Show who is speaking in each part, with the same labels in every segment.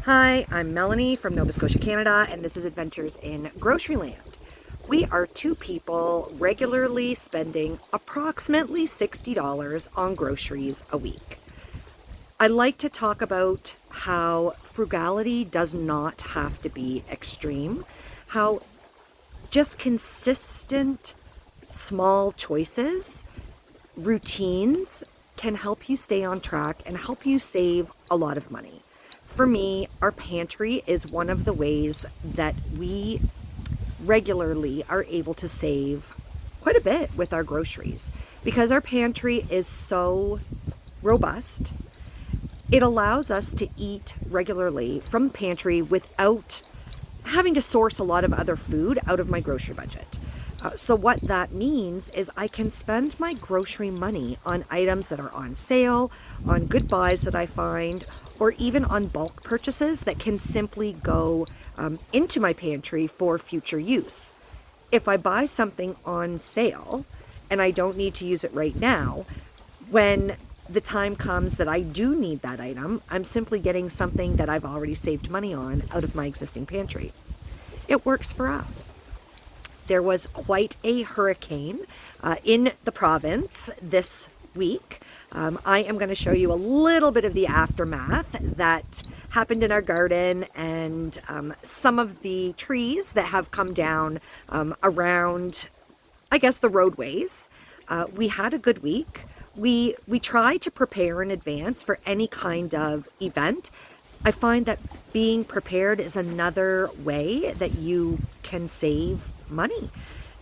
Speaker 1: Hi, I'm Melanie from Nova Scotia, Canada, and this is Adventures in Groceryland. We are two people regularly spending approximately $60 on groceries a week. I like to talk about how frugality does not have to be extreme, how just consistent small choices, routines can help you stay on track and help you save a lot of money. For me, our pantry is one of the ways that we regularly are able to save quite a bit with our groceries because our pantry is so robust. It allows us to eat regularly from the pantry without having to source a lot of other food out of my grocery budget. So what that means is I can spend my grocery money on items that are on sale, on good buys that I find, or even on bulk purchases that can simply go into my pantry for future use. If I buy something on sale and I don't need to use it right now, when the time comes that I do need that item, I'm simply getting something that I've already saved money on out of my existing pantry. It works for us. There was quite a hurricane in the province this week. I am going to show you a little bit of the aftermath that happened in our garden and some of the trees that have come down around, I guess, the roadways. We had a good week. We try to prepare in advance for any kind of event. I find that being prepared is another way that you can save money.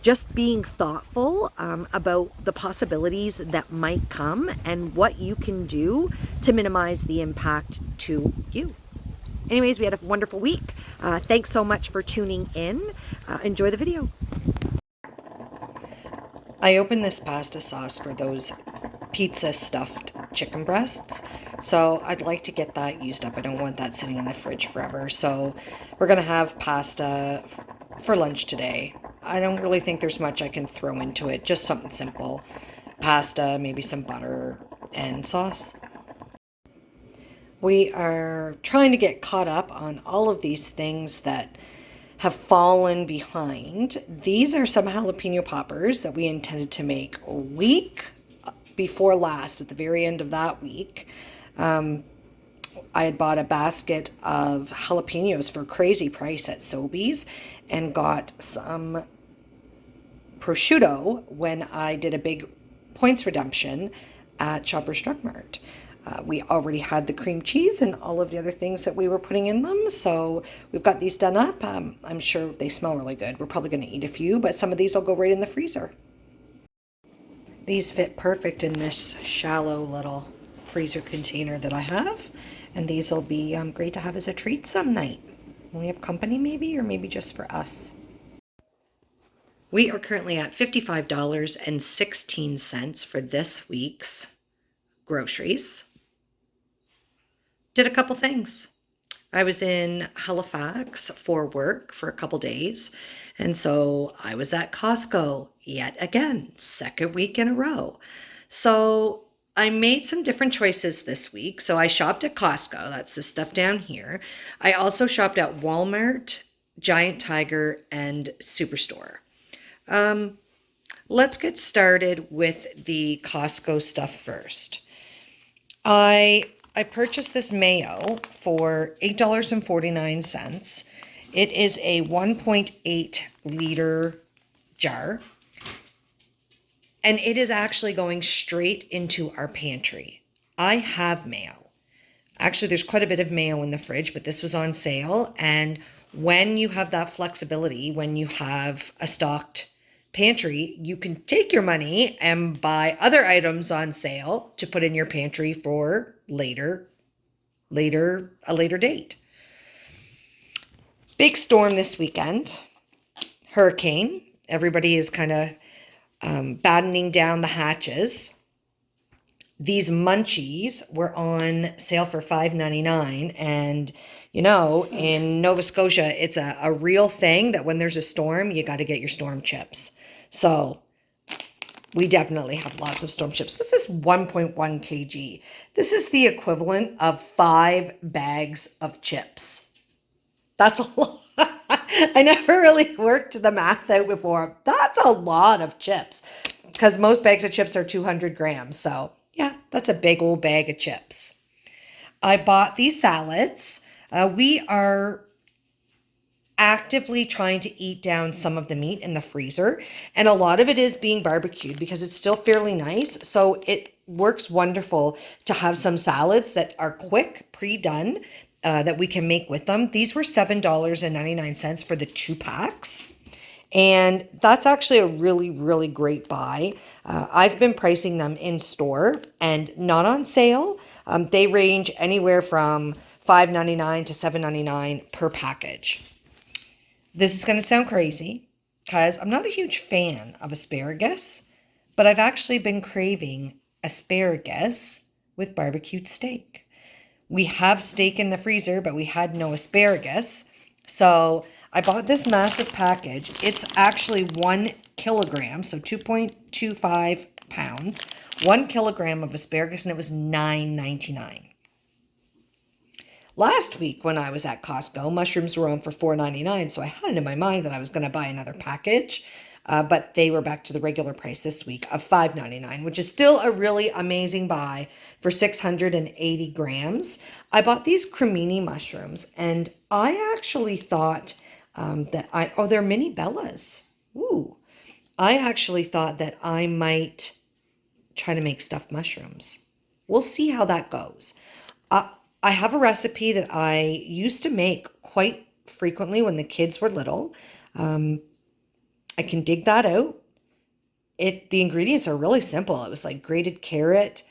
Speaker 1: Just being thoughtful about the possibilities that might come and what you can do to minimize the impact to you. Anyways, we had a wonderful week. Thanks so much for tuning in. Enjoy the video. I opened this pasta sauce for those pizza stuffed chicken breasts, so I'd like to get that used up. I don't want that sitting in the fridge forever, so we're gonna have pasta for lunch today. I don't really think there's much I can throw into it, just something simple. Pasta, maybe some butter and sauce. We are trying to get caught up on all of these things that have fallen behind. These are some jalapeno poppers that we intended to make a week before last, at the very end of that week. I had bought a basket of jalapenos for a crazy price at Sobeys and got some prosciutto when I did a big points redemption at Shoppers Drug Mart. We already had the cream cheese and all of the other things that we were putting in them, so we've got these done up. I'm sure they smell really good. We're probably going to eat a few, but some of these will go right in the freezer. These fit perfect in this shallow little freezer container that I have, and these will be great to have as a treat some night when we have company, maybe, or maybe just for us. We are currently at $55.16 for this week's groceries. Did a couple things. I was in Halifax for work for a couple days, and so I was at Costco yet again, second week in a row. So I made some different choices this week. So I shopped at Costco, that's the stuff down here. I also shopped at Walmart, Giant Tiger, and Superstore. Let's get started with the Costco stuff first. I purchased this mayo for $8.49. It is a 1.8 liter jar, and it is actually going straight into our pantry. I have mayo. Actually, there's quite a bit of mayo in the fridge, but this was on sale. And when you have that flexibility, when you have a stocked pantry, you can take your money and buy other items on sale to put in your pantry for a later date. Big storm this weekend, hurricane. Everybody is kind of battening down the hatches. These munchies were on sale for $5.99, and you know, in Nova Scotia, it's a real thing that when there's a storm, you got to get your storm chips. So we definitely have lots of storm chips. This is 1.1 kg. This is the equivalent of 5 bags of chips. That's a lot. I never really worked the math out before. That's a lot of chips because most bags of chips are 200 grams. So yeah, that's a big old bag of chips. I bought these salads. We are actively trying to eat down some of the meat in the freezer, and a lot of it is being barbecued because it's still fairly nice. So it works wonderful to have some salads that are quick, pre-done, that we can make with them. These were $7.99 for the 2 packs. And that's actually a really, really great buy. I've been pricing them in store and not on sale. They range anywhere from $5.99 to $7.99 per package. This is going to sound crazy because I'm not a huge fan of asparagus, but I've actually been craving asparagus with barbecued steak. We have steak in the freezer, but we had no asparagus. So I bought this massive package. It's actually 1 kilogram, so 2.25 pounds, 1 kilogram of asparagus, and it was $9.99. Last week when I was at Costco, mushrooms were on for $4.99, so I had it in my mind that I was going to buy another package, but they were back to the regular price this week of $5.99, which is still a really amazing buy for 680 grams. I bought these cremini mushrooms, and I actually thought they're mini bellas. Ooh. I actually thought that I might try to make stuffed mushrooms. We'll see how that goes. I have a recipe that I used to make quite frequently when the kids were little. I can dig that out. The ingredients are really simple. It was like grated carrot,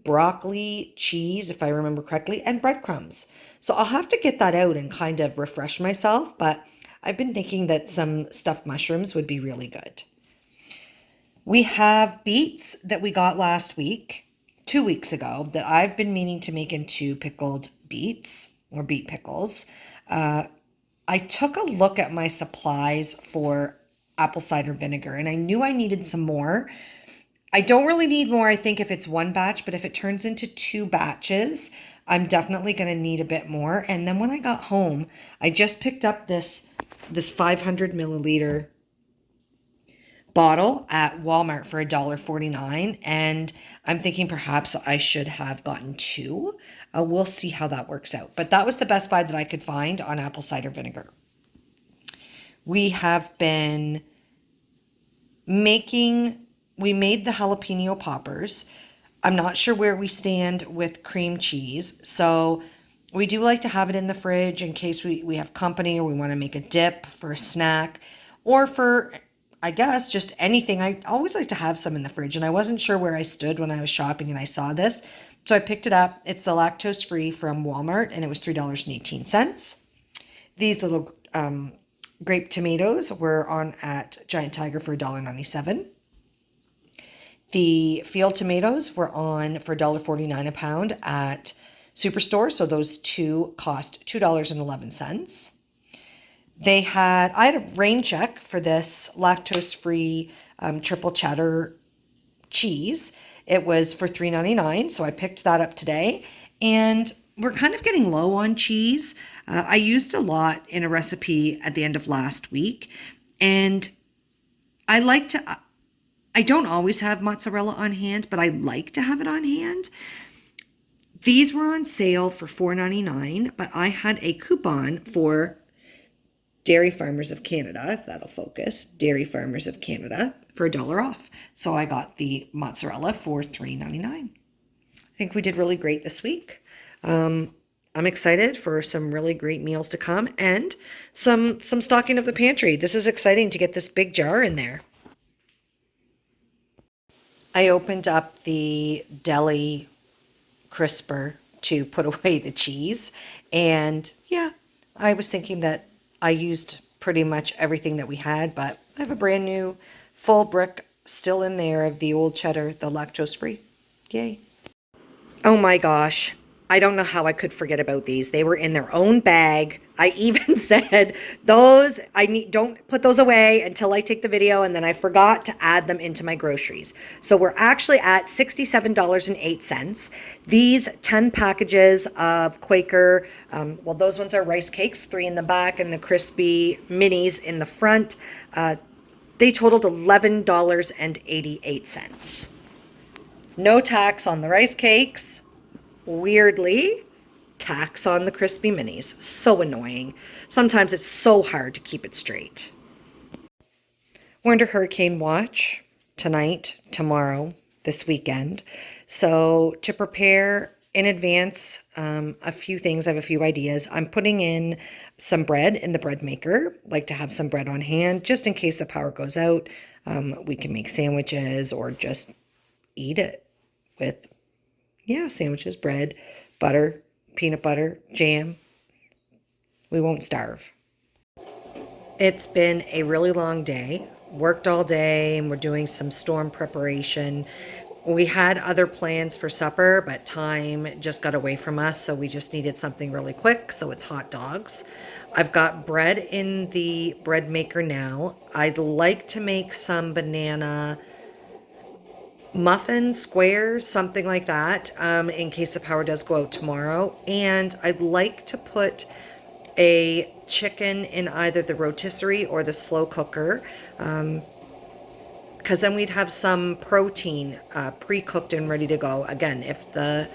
Speaker 1: broccoli, cheese, if I remember correctly, and breadcrumbs. So I'll have to get that out and kind of refresh myself, but I've been thinking that some stuffed mushrooms would be really good. We have beets that we got last week. 2 weeks ago, that I've been meaning to make into pickled beets or beet pickles. I took a look at my supplies for apple cider vinegar and I knew I needed some more. I don't really need more, I think, if it's 1 batch, but if it turns into 2 batches, I'm definitely going to need a bit more. And then when I got home, I just picked up this 500 milliliter bottle at Walmart for $1.49, and I'm thinking perhaps I should have gotten 2. We'll see how that works out. But that was the best buy that I could find on apple cider vinegar. We have been we made the jalapeno poppers. I'm not sure where we stand with cream cheese, so we do like to have it in the fridge in case we have company or we want to make a dip for a snack or for, I guess, just anything. I always like to have some in the fridge, and I wasn't sure where I stood when I was shopping and I saw this. So I picked it up. It's the lactose free from Walmart, and it was $3.18. These little grape tomatoes were on at Giant Tiger for $1.97. The field tomatoes were on for $1.49 a pound at Superstore. So those 2 cost $2.11. I had a rain check for this lactose-free triple cheddar cheese. It was for $3.99, so I picked that up today. And we're kind of getting low on cheese. I used a lot in a recipe at the end of last week. And I don't always have mozzarella on hand, but I like to have it on hand. These were on sale for $4.99, but I had a coupon for Dairy Farmers of Canada, if that'll focus, Dairy Farmers of Canada for $1 off. So I got the mozzarella for $3.99. I think we did really great this week. I'm excited for some really great meals to come and some stocking of the pantry. This is exciting to get this big jar in there. I opened up the deli crisper to put away the cheese, and yeah, I was thinking that I used pretty much everything that we had, but I have a brand new full brick still in there of the old cheddar, the lactose free. Yay. Oh my gosh. I don't know how I could forget about these. They were in their own bag. I even said those, don't put those away until I take the video, and then I forgot to add them into my groceries. So we're actually at $67.08. These 10 packages of Quaker, well, those ones are rice cakes, 3 in the back and the crispy minis in the front. They totaled $11.88. No tax on the rice cakes. Weirdly, tax on the crispy minis. So annoying. Sometimes it's so hard to keep it straight. We're under hurricane watch tonight, tomorrow, this weekend. So to prepare in advance, a few things, I have a few ideas. I'm putting in some bread in the bread maker. Like to have some bread on hand just in case the power goes out. We can make sandwiches or just eat it with sandwiches, bread, butter, peanut butter, jam. We won't starve. It's been a really long day. Worked all day and we're doing some storm preparation. We had other plans for supper, but time just got away from us, so we just needed something really quick, so it's hot dogs. I've got bread in the bread maker now. I'd like to make some banana muffin squares, something like that, in case the power does go out tomorrow. And I'd like to put a chicken in either the rotisserie or the slow cooker, because then we'd have some protein pre-cooked and ready to go again if the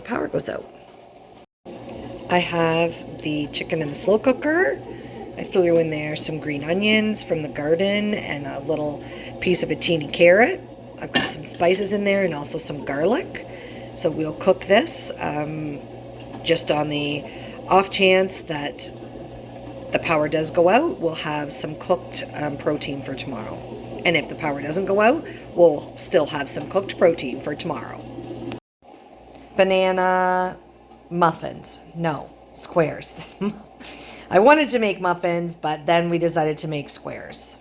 Speaker 1: power goes out. I have the chicken in the slow cooker. I threw in there some green onions from the garden and a little piece of a teeny carrot. I've got some spices in there and also some garlic. So we'll cook this just on the off chance that the power does go out. We'll have some cooked protein for tomorrow. And if the power doesn't go out, we'll still have some cooked protein for tomorrow. Banana muffins. No, squares. I wanted to make muffins, but then we decided to make squares.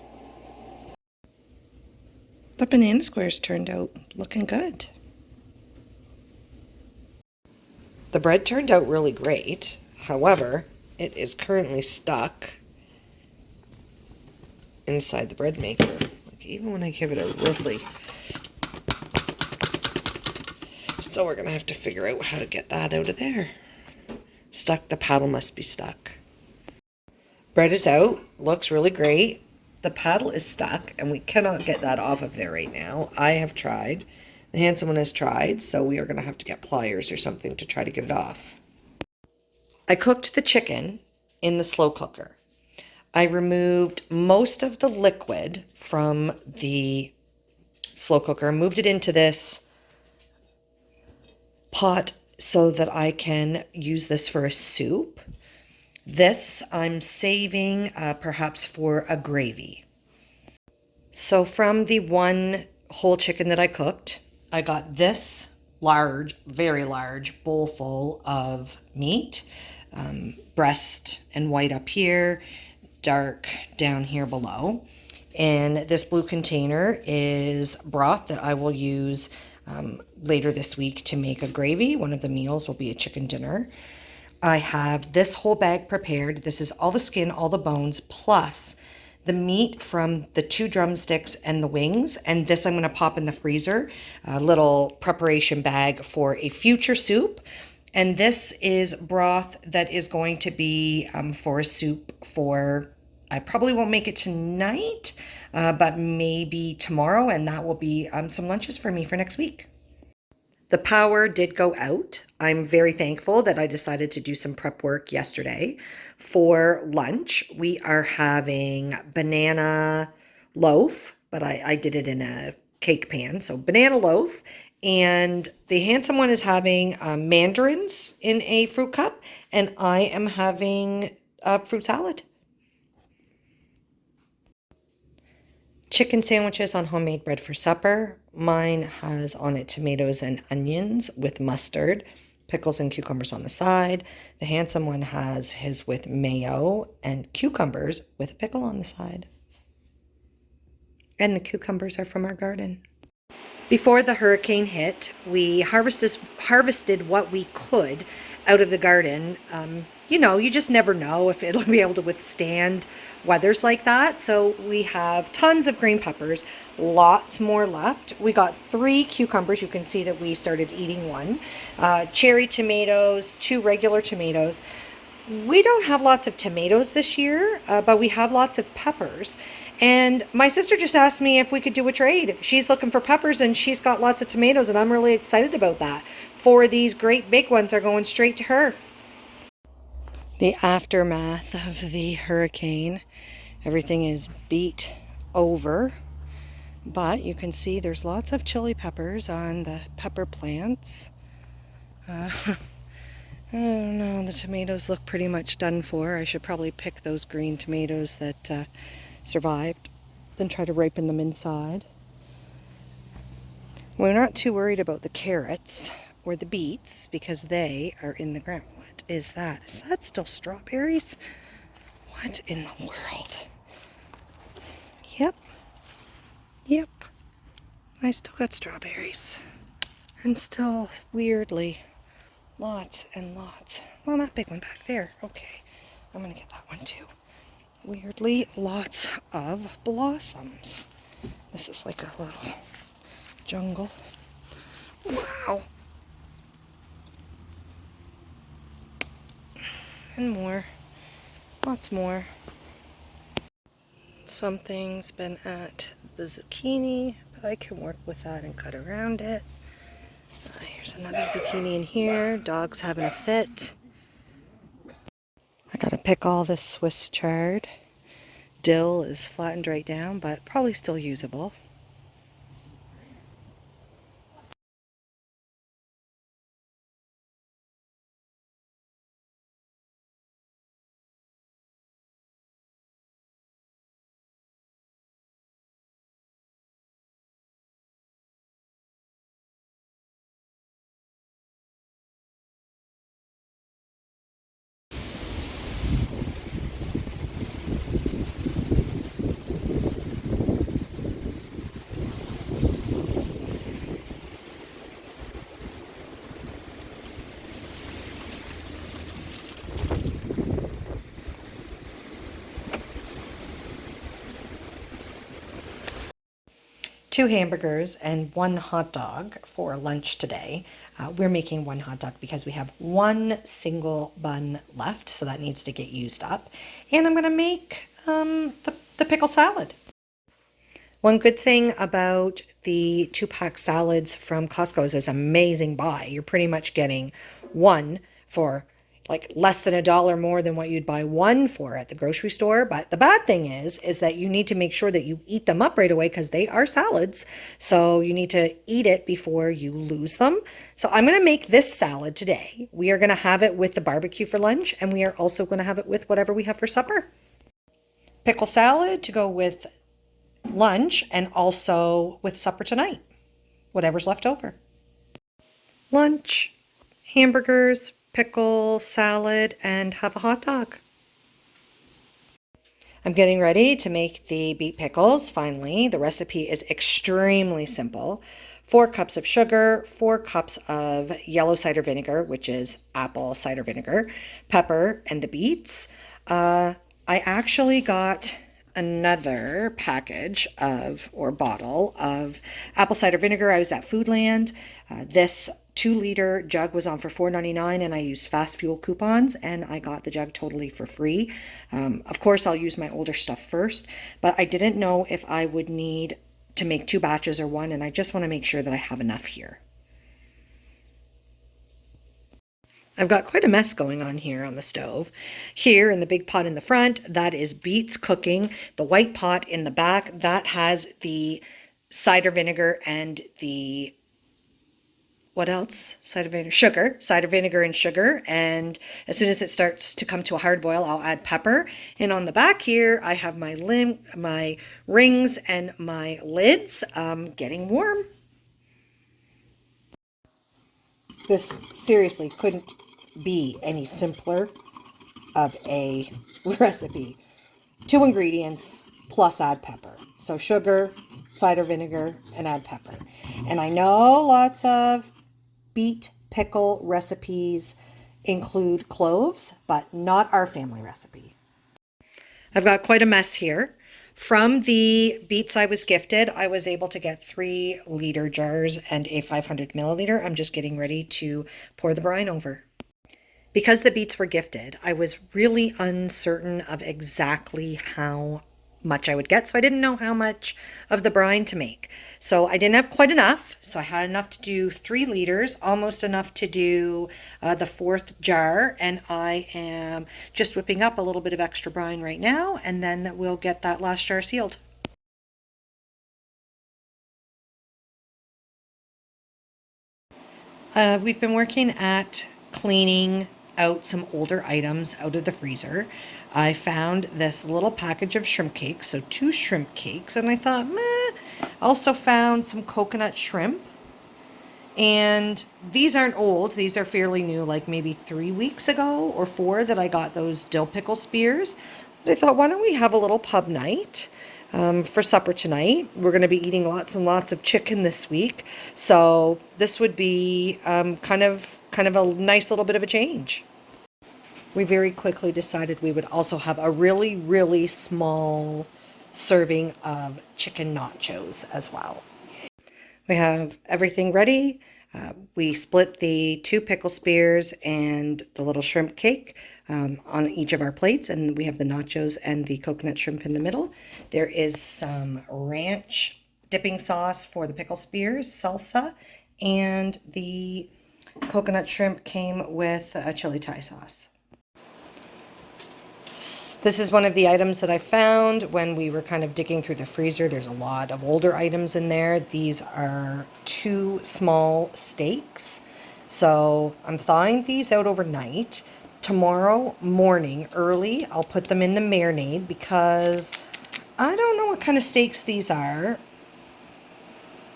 Speaker 1: The banana squares turned out looking good. The bread turned out really great. However, it is currently stuck inside the bread maker. Like, even when I give it a really... So we're going to have to figure out how to get that out of there. Stuck. The paddle must be stuck. Bread is out. Looks really great. The paddle is stuck, and we cannot get that off of there right now. I have tried. The handsome one has tried, so we are going to have to get pliers or something to try to get it off. I cooked the chicken in the slow cooker. I removed most of the liquid from the slow cooker, moved it into this pot so that I can use this for a soup. This I'm saving perhaps for a gravy. So from the one whole chicken that I cooked, I got this large, very large bowl full of meat. Breast and white up here, dark down here below. And this blue container is broth that I will use later this week to make a gravy. One of the meals will be a chicken dinner. I have this whole bag prepared. This is all the skin, all the bones, plus the meat from the 2 drumsticks and the wings. And this I'm going to pop in the freezer, a little preparation bag for a future soup. And this is broth that is going to be for a soup for, I probably won't make it tonight, but maybe tomorrow. And that will be some lunches for me for next week. The power did go out. I'm very thankful that I decided to do some prep work yesterday. For lunch, we are having banana loaf, but I did it in a cake pan. So banana loaf, and the handsome one is having mandarins in a fruit cup, and I am having a fruit salad. Chicken sandwiches on homemade bread for supper. Mine has on it tomatoes and onions with mustard, pickles and cucumbers on the side. The handsome one has his with mayo and cucumbers with a pickle on the side. And the cucumbers are from our garden. Before the hurricane hit, we harvested what we could out of the garden. You just never know if it'll be able to withstand weathers like that. So we have tons of green peppers, lots more left. We got 3 cucumbers. You can see that we started eating one. Cherry tomatoes, 2 regular tomatoes. We don't have lots of tomatoes this year, but we have lots of peppers. And my sister just asked me if we could do a trade. She's looking for peppers and she's got lots of tomatoes, and I'm really excited about that. 4 of these great big ones are going straight to her. The aftermath of the hurricane. Everything is beat over, but you can see there's lots of chili peppers on the pepper plants. I don't know, the tomatoes look pretty much done for. I should probably pick those green tomatoes that survived, then try to ripen them inside. We're not too worried about the carrots or the beets because they are in the ground. What is that? Is that still strawberries? What in the world? Yep. Yep. I still got strawberries. And still, weirdly, lots and lots. Well, that big one back there. Okay. I'm going to get that one too. Weirdly, lots of blossoms. This is like a little jungle. Wow. And more. Lots more. Something's been at the zucchini, but I can work with that and cut around it. Here's another zucchini in here. Dog's having a fit. I gotta pick all this Swiss chard. Dill is flattened right down, but probably still usable. Two hamburgers and 1 hot dog for lunch today. We're making 1 hot dog because we have 1 single bun left, so that needs to get used up. And I'm going to make the pickle salad. One good thing about the 2-pack salads from Costco is it's an amazing buy. You're pretty much getting 1 for like less than $1 more than what you'd buy 1 for at the grocery store. But the bad thing is that you need to make sure that you eat them up right away because they are salads. So you need to eat it before you lose them. So I'm going to make this salad today. We are going to have it with the barbecue for lunch, and we are also going to have it with whatever we have for supper. Pickle salad to go with lunch and also with supper tonight. Whatever's left over. Lunch, hamburgers, pickle, salad, and have a hot dog. I'm getting ready to make the beet pickles finally. The recipe is extremely simple. 4 cups of sugar, 4 cups of yellow cider vinegar, which is apple cider vinegar, pepper, and the beets. I actually got another package or bottle of apple cider vinegar. I was at Foodland. This 2-liter jug was on for $4.99, and I used fast fuel coupons, and I got the jug totally for free. Of course, I'll use my older stuff first, but I didn't know if I would need to make 2 batches or 1, and I just want to make sure that I have enough here. I've got quite a mess going on here on the stove. Here in the big pot in the front, that is beets cooking. The white pot in the back, that has the cider vinegar and the, what else? Cider vinegar and sugar. And as soon as it starts to come to a hard boil, I'll add pepper. And on the back here, I have my rings and my lids getting warm. This seriously couldn't be any simpler of a recipe. 2 ingredients plus add pepper. So sugar, cider vinegar, and add pepper. And I know lots of beet pickle recipes include cloves, but not our family recipe. I've got quite a mess here. From the beets I was gifted, I was able to get 3-liter jars and a 500 milliliter. I'm just getting ready to pour the brine over. Because the beets were gifted, I was really uncertain of exactly how much I would get. So I didn't know how much of the brine to make. So I didn't have quite enough. So I had enough to do 3 liters, almost enough to do the 4th jar. And I am just whipping up a little bit of extra brine right now. And then we'll get that last jar sealed. We've been working at cleaning out some older items out of the freezer. I found this little package of shrimp cakes, so 2 shrimp cakes, and I thought, meh. Also found some coconut shrimp. And these aren't old, these are fairly new, like maybe 3 weeks ago or 4 that I got those dill pickle spears. But I thought, why don't we have a little pub night for supper tonight? We're going to be eating lots and lots of chicken this week, so this would be kind of a nice little bit of a change. We very quickly decided we would also have a really, really small serving of chicken nachos as well. We have everything ready. We split the 2 pickle spears and the little shrimp cake on each of our plates, and we have the nachos and the coconut shrimp in the middle. There is some ranch dipping sauce for the pickle spears, salsa, and the coconut shrimp came with a chili Thai sauce. This is one of the items that I found when we were kind of digging through the freezer. There's a lot of older items in there. These are 2 small steaks. So I'm thawing these out overnight. Tomorrow morning, early, I'll put them in the marinade because I don't know what kind of steaks these are.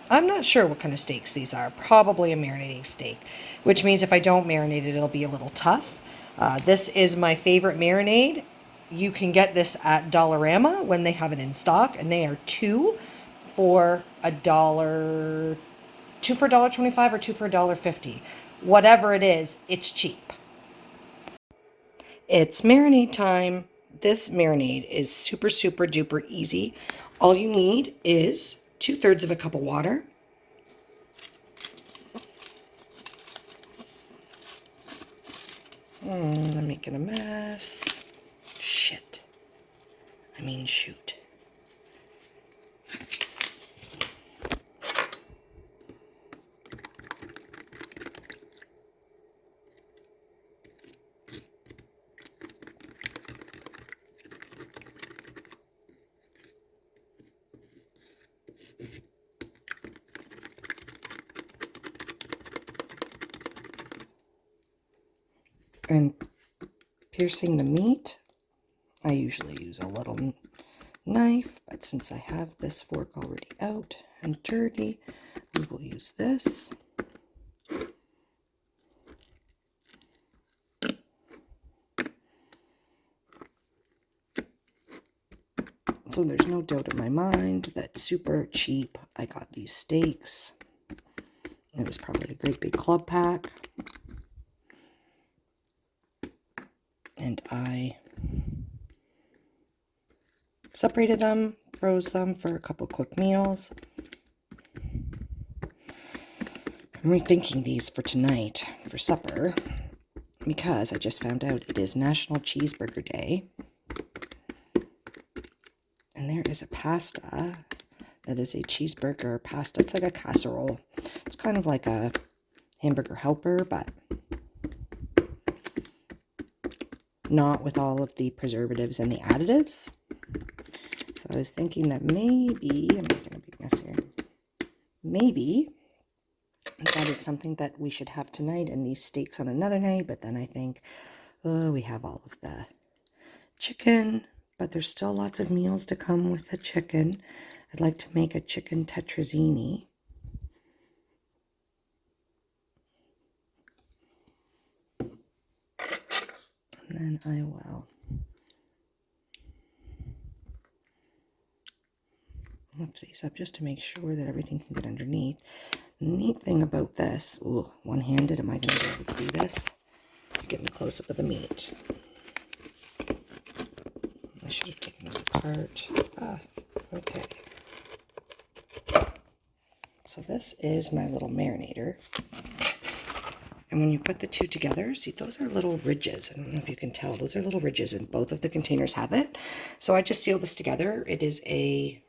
Speaker 1: I'm not sure what kind of steaks these are. Probably a marinating steak, which means if I don't marinate it, it'll be a little tough. This is my favorite marinade. You can get this at Dollarama when they have it in stock, and they are 2 for $1, 2 for $1.25 or 2 for $1.50. Whatever it is, it's cheap. It's marinade time. This marinade is super, super duper easy. All you need is 2/3 of a cup of water. I'm making a mess. Shit. I mean, shoot. And piercing the meat, I usually use a little knife, but since I have this fork already out and dirty, we will use this. So there's no doubt in my mind that super cheap. I got these steaks. It was probably a great big club pack. And I separated them, froze them for a couple quick meals. I'm rethinking these for tonight for supper because I just found out it is National Cheeseburger Day. And there is a pasta that is a cheeseburger pasta. It's like a casserole. It's kind of like a hamburger helper, but not with all of the preservatives and the additives. So I was thinking that maybe, I'm making a big mess here, maybe that is something that we should have tonight and these steaks on another night. But then I think, oh, we have all of the chicken, but there's still lots of meals to come with the chicken. I'd like to make a chicken tetrazzini. And then I will lift these up just to make sure that everything can get underneath. neat thing about this, ooh, one-handed, am I going to be able to do this? Getting a close-up of the meat. I should have taken this apart. Okay. So this is my little marinator. And when you put the two together, see, those are little ridges. I don't know if you can tell. Those are little ridges, and both of the containers have it. So I just seal this together. It is a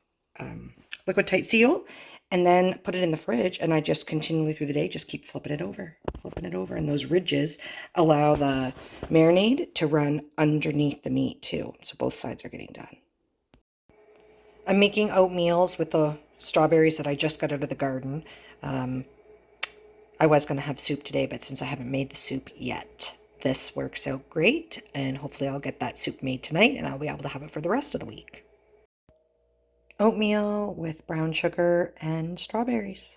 Speaker 1: liquid tight seal, and then put it in the fridge, and I just continually through the day just keep flipping it over, and those ridges allow the marinade to run underneath the meat too, so both sides are getting done. I'm making oatmeals with the strawberries that I just got out of the garden. I was going to have soup today, but since I haven't made the soup yet, this works out great, and hopefully I'll get that soup made tonight, and I'll be able to have it for the rest of the week. Oatmeal with brown sugar and strawberries.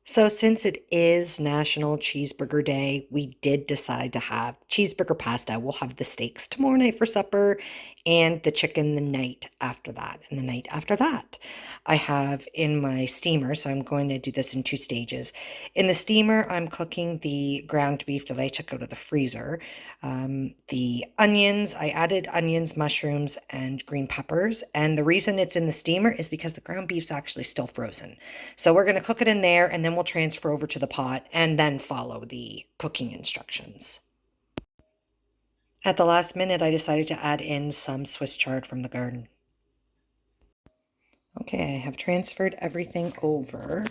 Speaker 1: So since it is National Cheeseburger Day, we did decide to have cheeseburger pasta. We'll have the steaks tomorrow night for supper and the chicken the night after that. And the night after that, I have in my steamer, so I'm going to do this in 2 stages. In the steamer, I'm cooking the ground beef that I took out of the freezer. The onions, I added onions, mushrooms, and green peppers. And the reason it's in the steamer is because the ground beef's actually still frozen. So we're going to cook it in there, and then we'll transfer over to the pot and then follow the cooking instructions. At the last minute, I decided to add in some Swiss chard from the garden. Okay, I have transferred everything over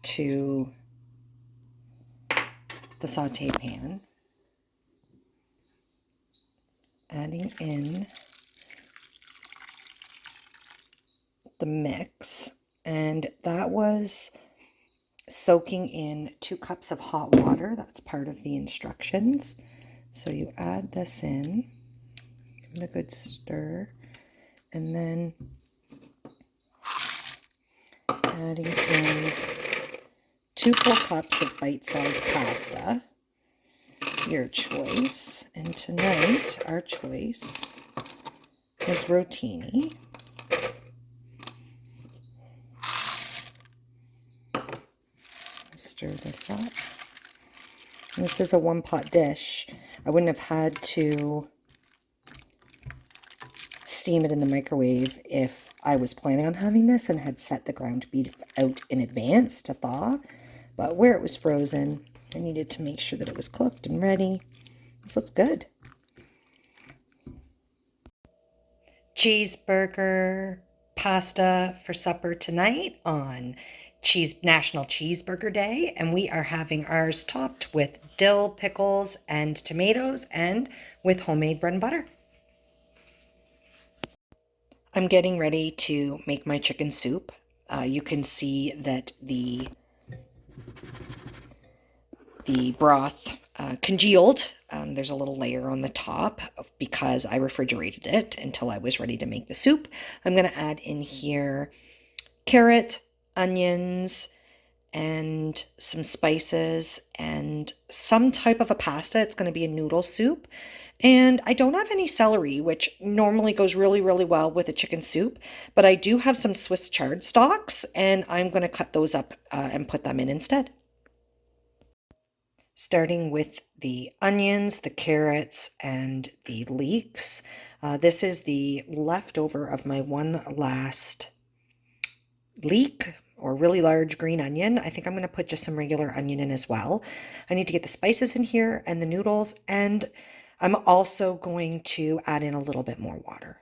Speaker 1: to the saute pan. Adding in the mix, and that was soaking in 2 cups of hot water. That's part of the instructions. So you add this in, give it a good stir, and then adding in 2 full cups of bite-sized pasta, your choice. And tonight, our choice is rotini. Stir this up. And this is a 1-pot dish. I wouldn't have had to steam it in the microwave if I was planning on having this and had set the ground beef out in advance to thaw. But where it was frozen, I needed to make sure that it was cooked and ready. This looks good. Cheeseburger pasta for supper tonight on National Cheeseburger Day, and we are having ours topped with dill, pickles, and tomatoes, and with homemade bread and butter. I'm getting ready to make my chicken soup. You can see that the broth congealed. There's a little layer on the top because I refrigerated it until I was ready to make the soup. I'm going to add in here carrot, onions, and some spices and some type of a pasta. It's going to be a noodle soup. And I don't have any celery, which normally goes really, really well with a chicken soup, but I do have some Swiss chard stalks, and I'm going to cut those up and put them in instead. Starting with the onions, the carrots, and the leeks. This is the leftover of my one last leek or really large green onion. I think I'm going to put just some regular onion in as well. I need to get the spices in here and the noodles, and I'm also going to add in a little bit more water.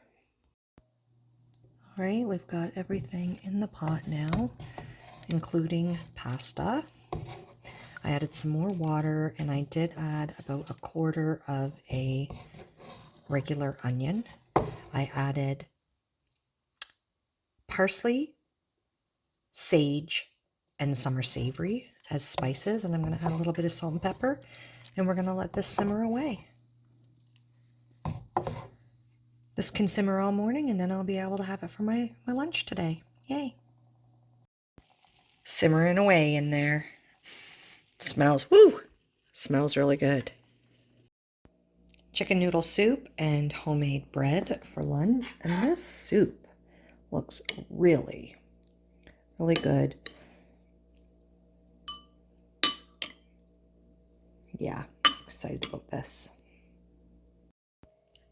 Speaker 1: All right, we've got everything in the pot now, including pasta. I added some more water, and I did add about 1/4 of a regular onion. I added parsley, sage, and summer savory as spices, and I'm going to add a little bit of salt and pepper, and we're going to let this simmer away. This can simmer all morning, and then I'll be able to have it for my lunch today. Yay! Simmering away in there. Smells, woo! Smells really good. Chicken noodle soup and homemade bread for lunch, and this soup looks really, Really good. Yeah, excited about this.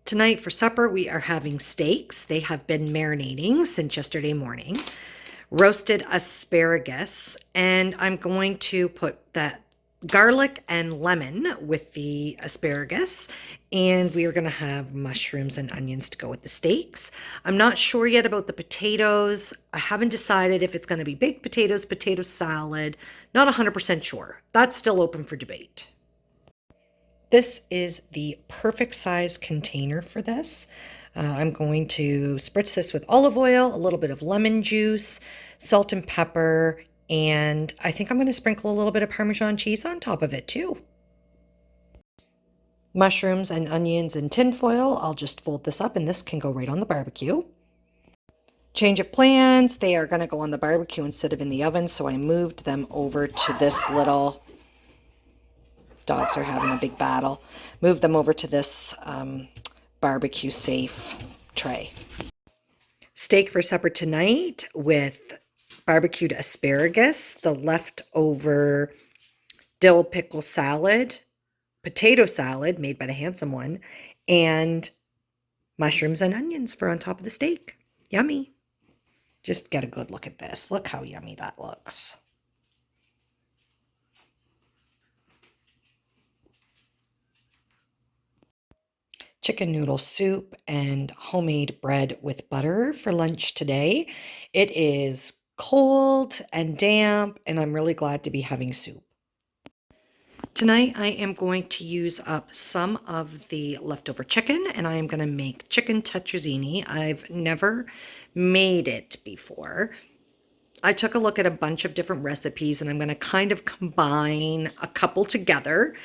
Speaker 1: Tonight for supper, we are having steaks. They have been marinating since yesterday morning. Roasted asparagus, and I'm going to put that garlic and lemon with the asparagus, and we are going to have mushrooms and onions to go with the steaks. I'm not sure yet about the potatoes. I haven't decided if it's going to be baked potatoes, potato salad. Not 100% sure. That's still open for debate. This is the perfect size container for this. I'm going to spritz this with olive oil, a little bit of lemon juice, salt and pepper, and I think I'm going to sprinkle a little bit of Parmesan cheese on top of it too. Mushrooms and onions in tin foil. I'll just fold this up and this can go right on the barbecue. Change of plans. They are going to go on the barbecue instead of in the oven, so I moved them over to this little... Dogs are having a big battle. Move them over to this barbecue safe tray. Steak for supper tonight with barbecued asparagus, the leftover dill pickle salad, potato salad made by the handsome one, and mushrooms and onions for on top of the steak. Yummy. Just get a good look at this. Look how yummy that looks. Chicken noodle soup and homemade bread with butter for lunch today. It is cold and damp, and I'm really glad to be having soup. Tonight I am going to use up some of the leftover chicken, and I am going to make chicken tetrazzini. I've never made it before. I took a look at a bunch of different recipes, and I'm going to kind of combine a couple together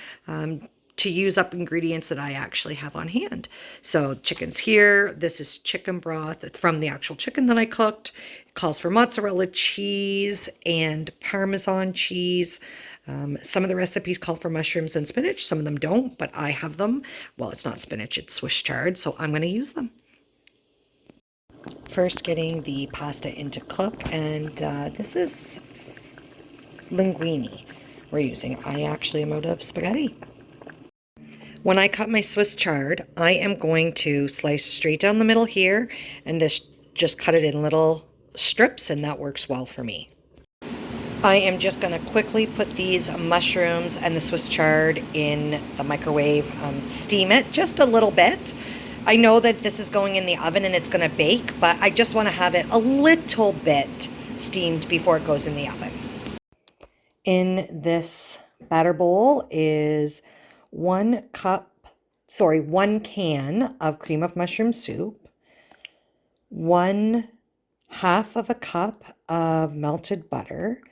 Speaker 1: to use up ingredients that I actually have on hand. So chicken's here. This is chicken broth from the actual chicken that I cooked. It calls for mozzarella cheese and Parmesan cheese. Some of the recipes call for mushrooms and spinach. Some of them don't, but I have them. Well, it's not spinach, it's Swiss chard, so I'm going to use them. First, getting the pasta into cook, and this is linguine we're using. I actually am out of spaghetti. When I cut my Swiss chard, I am going to slice straight down the middle here, and this just cut it in little strips, and that works well for me. I am just going to quickly put these mushrooms and the Swiss chard in the microwave, steam it just a little bit. I know that this is going in the oven and it's going to bake, but I just want to have it a little bit steamed before it goes in the oven. In this batter bowl is 1 can of cream of mushroom soup, 1/2 of a cup of melted butter,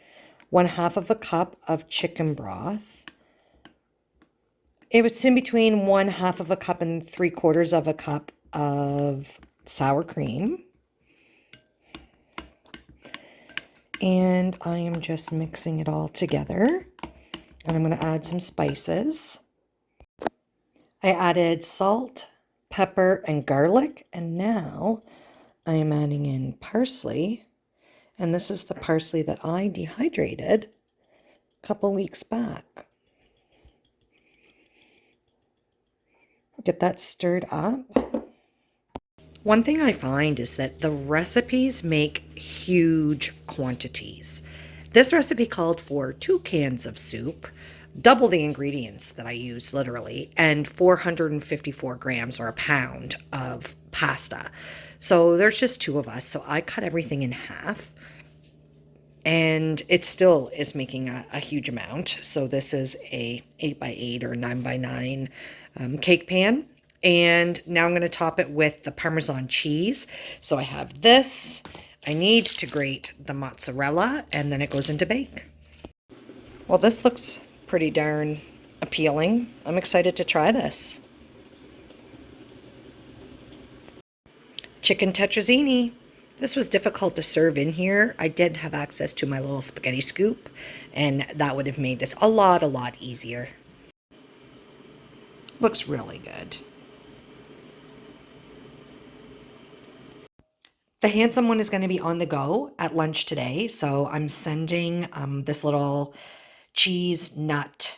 Speaker 1: 1/2 of a cup of chicken broth. It's in between 1/2 of a cup and 3/4 of a cup of sour cream. And I am just mixing it all together. And I'm going to add some spices. I added salt, pepper, and garlic. And now I am adding in parsley. And this is the parsley that I dehydrated a couple weeks back. Get that stirred up. One thing I find is that the recipes make huge quantities. This recipe called for 2 cans of soup, double the ingredients that I use literally, and 454 grams or a pound of pasta. So there's just 2 of us, so I cut everything in half. And it still is making a huge amount. So this is a 8x8 or 9x9 cake pan. And now I'm going to top it with the Parmesan cheese. So I have this. I need to grate the mozzarella, and then it goes into bake. Well, this looks pretty darn appealing. I'm excited to try this. Chicken tetrazzini. This was difficult to serve in here. I did have access to my little spaghetti scoop, and that would have made this a lot easier. Looks really good. The handsome one is going to be on the go at lunch today, so I'm sending this little cheese nut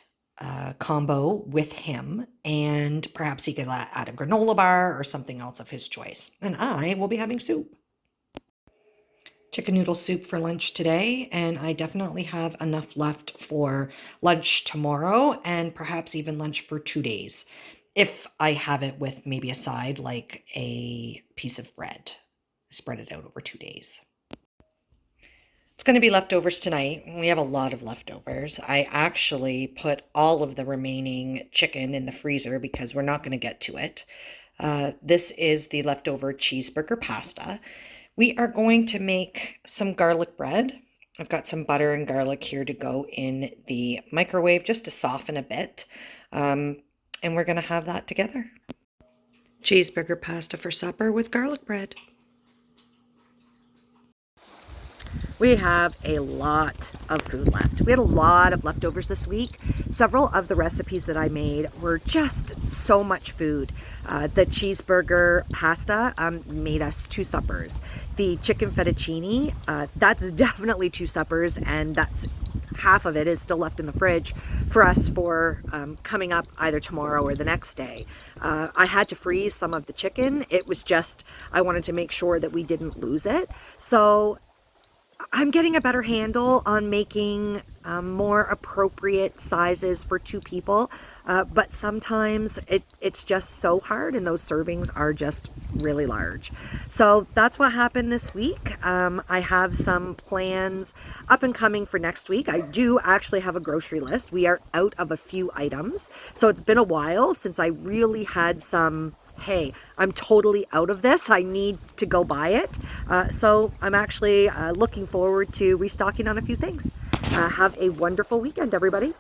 Speaker 1: combo with him, and perhaps he could add a granola bar or something else of his choice. And I will be having soup. Chicken noodle soup for lunch today, and I definitely have enough left for lunch tomorrow and perhaps even lunch for 2 days, if I have it with maybe a side like a piece of bread. Spread it out over 2 days. It's going to be leftovers tonight. We have a lot of leftovers. I actually put all of the remaining chicken in the freezer because we're not going to get to it. This is the leftover cheeseburger pasta. We are going to make some garlic bread. I've got some butter and garlic here to go in the microwave just to soften a bit. And we're going to have that together. Cheeseburger pasta for supper with garlic bread. We have a lot of food left. We had a lot of leftovers this week. Several of the recipes that I made were just so much food. The cheeseburger pasta made us 2 suppers. The chicken fettuccine, that's definitely 2 suppers, and that's half of it is still left in the fridge for us for coming up either tomorrow or the next day. I had to freeze some of the chicken. It was just, I wanted to make sure that we didn't lose it. So I'm getting a better handle on making more appropriate sizes for 2 people, but sometimes it's just so hard, and those servings are just really large. So that's what happened this week. I have some plans up and coming for next week. I do actually have a grocery list. We are out of a few items, so it's been a while since I really had some, hey, I'm totally out of this, I need to go buy it. So I'm actually looking forward to restocking on a few things. Have a wonderful weekend, everybody.